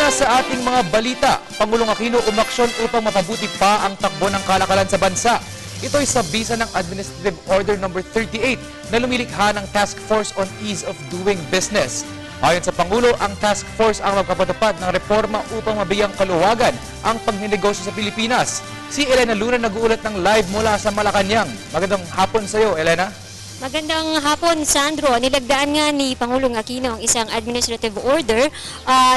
Una sa ating mga balita, Pangulong Aquino umaksyon upang mapabuti pa ang takbo ng kalakalan sa bansa. Ito ay sa bisa ng Administrative Order No. 38 na lumilikha ng Task Force on Ease of Doing Business. Ayon sa Pangulo, ang task force ang magpapatupad ng reforma upang mabiyang kaluwagan ang pagninegosyo sa Pilipinas. Si Elena Luna nag-uulat ng live mula sa Malacanang. Magandang hapon sa iyo, Elena. Magandang hapon, Sandro. Nilagdaan nga ni Pangulong Aquino ang isang administrative order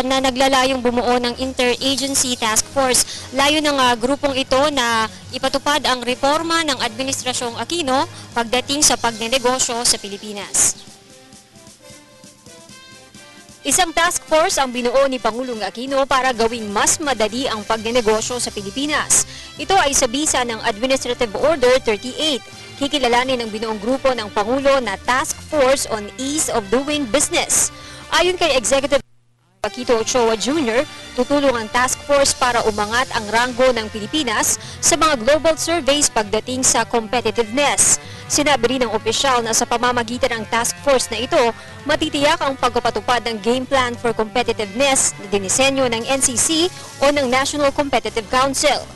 na naglalayong bumuo ng Interagency Task Force. Layo ng grupong ito na ipatupad ang reforma ng Administrasyong Aquino pagdating sa pagnenegosyo sa Pilipinas. Isang task force ang binuo ni Pangulong Aquino para gawing mas madali ang pagnenegosyo sa Pilipinas. Ito ay sa bisa ng Administrative Order 38. Kikilalanin ng binuong grupo ng Pangulo na Task Force on Ease of Doing Business. Ayon kay Executive Paquito Ochoa Jr., tutulong ang task force para umangat ang ranggo ng Pilipinas sa mga global surveys pagdating sa competitiveness. Sinabi rin ng opisyal na sa pamamagitan ng task force na ito, matitiyak ang pagpapatupad ng Game Plan for Competitiveness na dinisenyo ng NCC o ng National Competitive Council.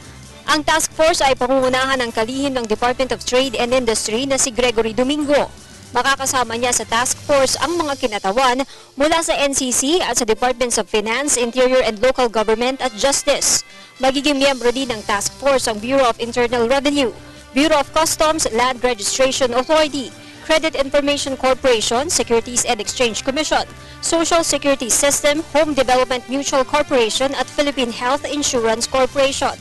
Ang task force ay pangungunahan ng kalihim ng Department of Trade and Industry na si Gregory Domingo. Makakasama niya sa task force ang mga kinatawan mula sa NCC at sa Departments of Finance, Interior and Local Government at Justice. Magiging miyembro din ng task force ang Bureau of Internal Revenue, Bureau of Customs, Land Registration Authority, Credit Information Corporation, Securities and Exchange Commission, Social Security System, Home Development Mutual Corporation at Philippine Health Insurance Corporation.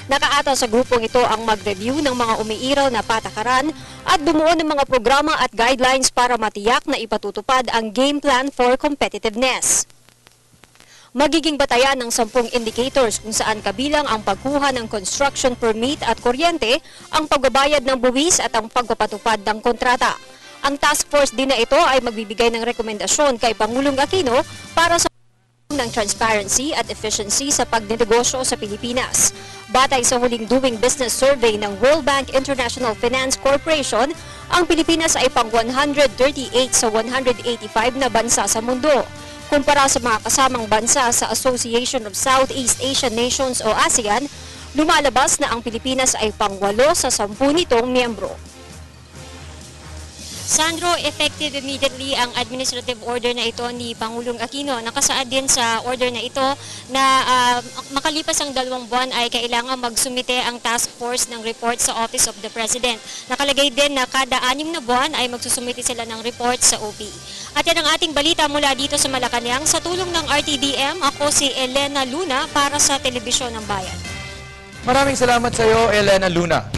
Nakaata sa grupong ito ang mag-review ng mga umiiral na patakaran at bumuo ng mga programa at guidelines para matiyak na ipatutupad ang Game Plan for Competitiveness. Magiging batayan ng 10 indicators kung saan kabilang ang pagkuha ng construction permit at kuryente, ang pagbabayad ng buwis at ang pagpapatupad ng kontrata. Ang task force din na ito ay magbibigay ng rekomendasyon kay Pangulong Aquino para sa ng transparency at efficiency sa pagnenegosyo sa Pilipinas. Batay sa huling Doing Business Survey ng World Bank International Finance Corporation, ang Pilipinas ay pang 138 sa 185 na bansa sa mundo. Kumpara sa mga kasamang bansa sa Association of Southeast Asian Nations o ASEAN, lumalabas na ang Pilipinas ay pang 8 sa 10 nitong miyembro. Sandro, effective immediately ang administrative order na ito ni Pangulong Aquino. Nakasaad din sa order na ito na makalipas ang 2 buwan ay kailangan magsumite ang task force ng report sa Office of the President. Nakalagay din na kada 6 na buwan ay magsusumite sila ng report sa OP. At yan ang ating balita mula dito sa Malacanang. Sa tulong ng RTBM, ako si Elena Luna para sa Telebisyon ng Bayan. Maraming salamat sa iyo, Elena Luna.